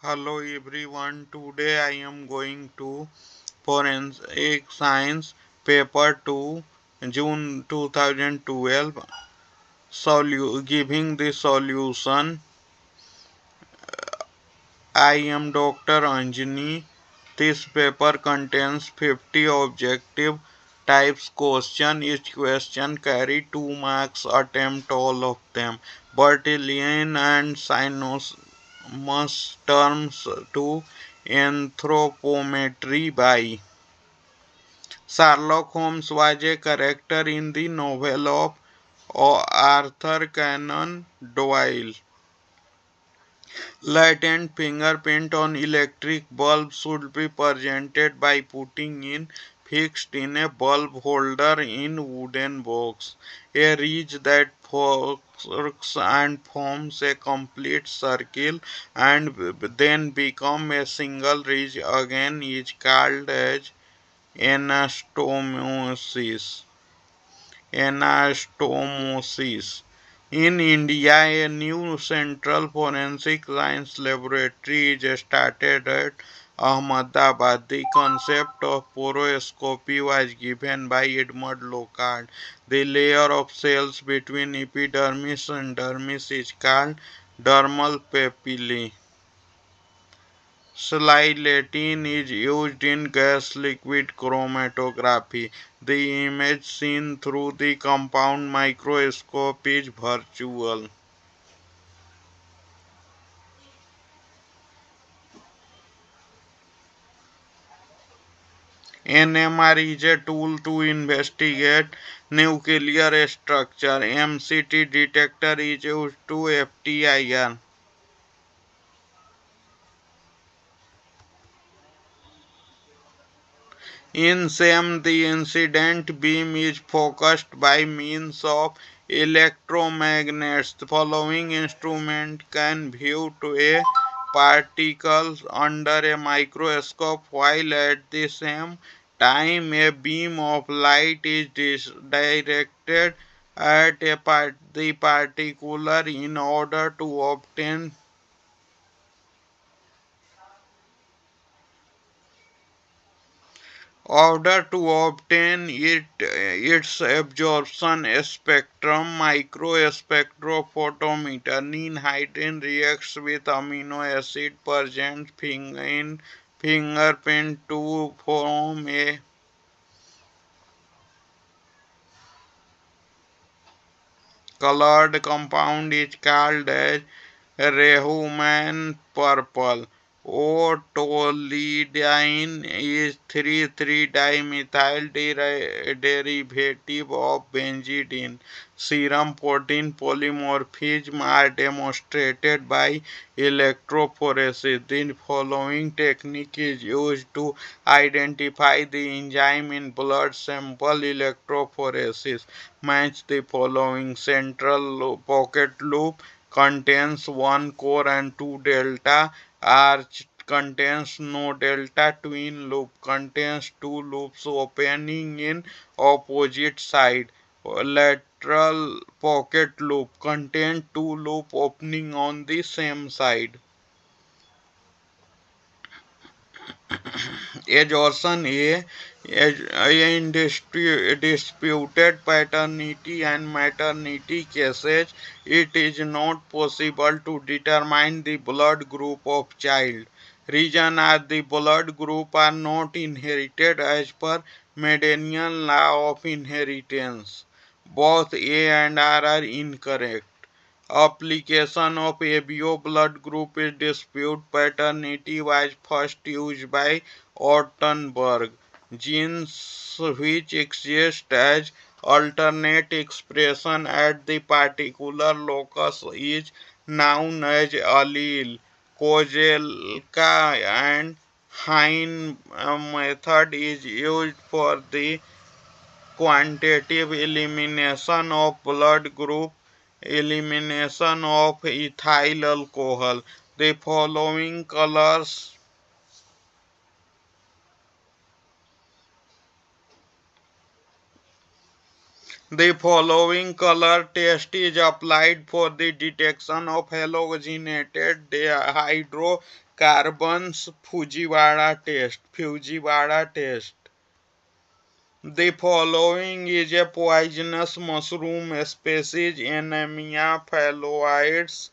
Hello everyone, today I am going to Forensic Science Paper 2 June 2012 giving the solution. I am Dr. Anjani. This paper contains 50 objective types question. Each question carry 2 marks. Attempt all of them. Bertillon and Sinus terms to anthropometry by Sherlock Holmes was a character in the novel of Arthur Conan Doyle. Latent fingerprint on electric bulb should be presented by putting in fixed in a bulb holder in wooden box. A ridge that forks and forms a complete circle and then become a single ridge again is called as anastomosis. Anastomosis. In India, a new Central Forensic Science Laboratory is started at Ahmedabad. The concept of poroscopy was given by Edmund Locard. The layer of cells between epidermis and dermis is called dermal papillae. Slide-latin is used in gas-liquid chromatography. The image seen through the compound microscope is virtual. NMR is a tool to investigate nuclear structure. MCT detector is used to FTIR. In SEM, the incident beam is focused by means of electromagnets. The following instrument can view to a particle under a microscope while at the same time a beam of light is directed at the particular in order to obtain its absorption spectrum. Microspectrophotometer ninhydrin reacts with amino acid present in fingerprint to form a colored compound is called as Rehuman purple. O-toluidine is 3,3-dimethyl derivative of benzidine. Serum protein polymorphism are demonstrated by electrophoresis. The following technique is used to identify the enzyme in blood sample. Electrophoresis match the following: central pocket loop contains one core and two delta. Arch contains no delta. Twin loop contains two loops opening in opposite side. Lateral pocket loop contains two loops opening on the same side. Exhaustion in disputed paternity and maternity cases, it is not possible to determine the blood group of child. Reason are the blood group are not inherited as per Mendelian law of inheritance. Both A and R are incorrect. Application of ABO blood group is dispute paternity was first used by Ortenberg. Genes which exist as alternate expression at the particular locus is known as allele. Kozelka and Hein method is used for the quantitative elimination of blood group, elimination of ethyl alcohol. The following colors The following color test is applied for the detection of halogenated hydrocarbons. Fujiwara test. Fujiwara test. The following is a poisonous mushroom species, Anemia phalloides.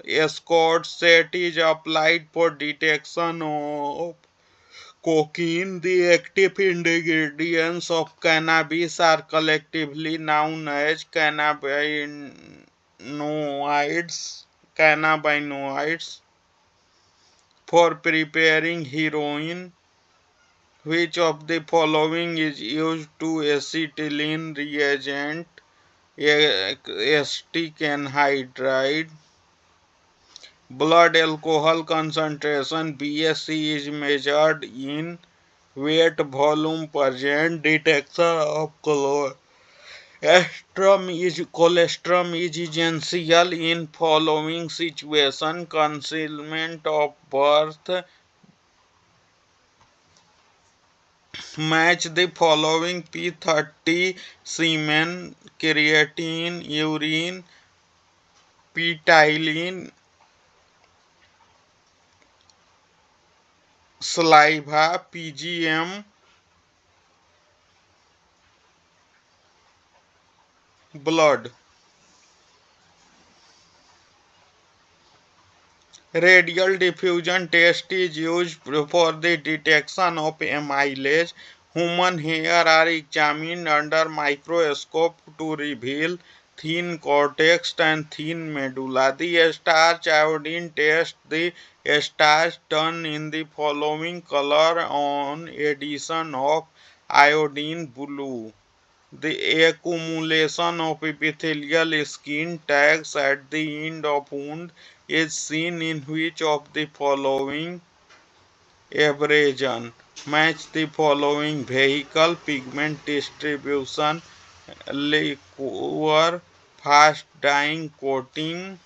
Escort set is applied for detection of cocaine. The active ingredients of cannabis are collectively known as cannabinoids. For preparing heroin, which of the following is used to acetylene reagent? Acetic anhydride. Blood alcohol concentration (BSC) is measured in weight volume percent. Detection of cholesterol is essential in following situation: concealment of birth. Match the following: P30 semen, creatine, urine, ptyalin, saliva, PGM, blood. Radial diffusion test is used for the detection of amylase. Human hair are examined under microscope to reveal thin cortex and thin medulla. The starch iodine test. The starch turn in the following color on addition of iodine: blue. The accumulation of epithelial skin tags at the end of wound is seen in which of the following abrasion? Match the following: vehicle, pigment distribution, liquor, fast dyeing, coating,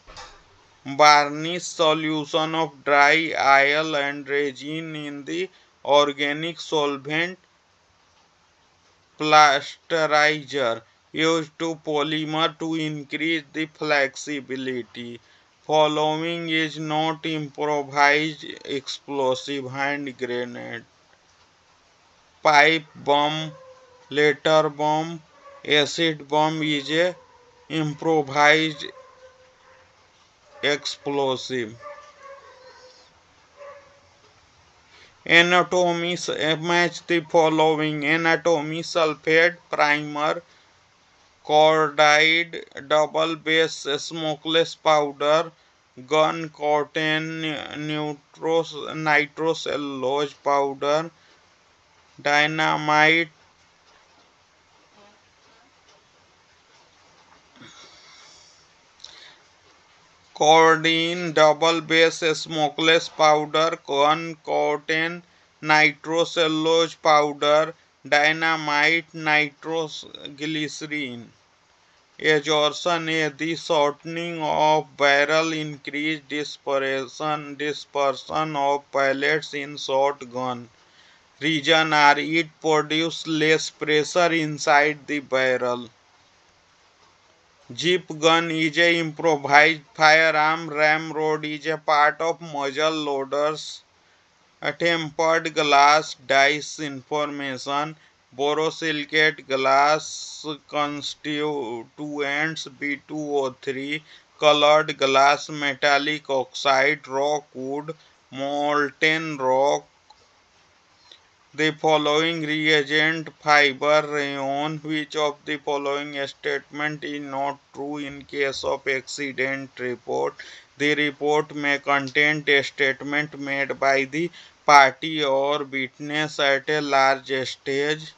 varnish, solution of dry oil and resin in the organic solvent, plasterizer, used to polymer to increase the flexibility. Following is not improvised explosive: hand grenade, pipe bomb, letter bomb. Acid bomb is a improvised explosive. Anatomy. Match the following: anatomy: sulfate primer, cordide, double base smokeless powder, gun cotton, nitrocellulose powder, dynamite, cordine, double base smokeless powder, gun cotton, nitrocellulose powder, dynamite, nitroglycerin. Exhaustion. The shortening of barrel increased dispersion of pellets in shotgun. Reason are it produces less pressure inside the barrel. Jeep gun is a improvised firearm. Ramrod is a part of muzzle loaders. A tempered glass dice information. Borosilicate glass constituents B2O3. Colored glass, metallic oxide, rock wood, molten rock. The following reagent: fiber rayon. Which of the following statement is not true in case of accident report? The report may contain a statement made by the party or witness at a large stage.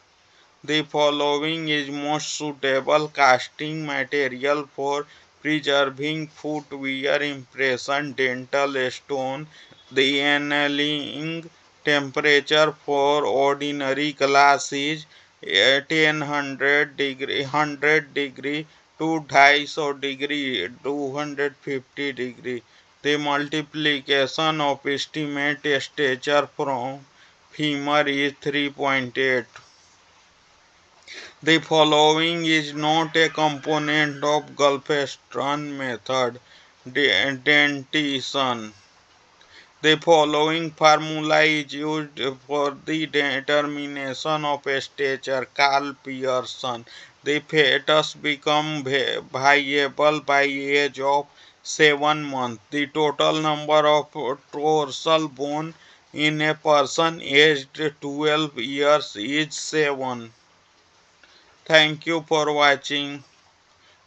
The following is most suitable casting material for preserving footwear impression: dental stone. The annealing temperature for ordinary glass is 1000 100 degree to 250 degree 250 degree. The multiplication of estimate stature from femur is 3.8. The following is not a component of Gulfestron method dentition. The following formula is used for the determination of stature. Carl Pearson. The fetus become viable by age of 7 months. The total number of dorsal bone in a person aged 12 years is 7. Thank you for watching.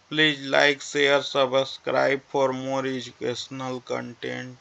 Please like, share, subscribe for more educational content.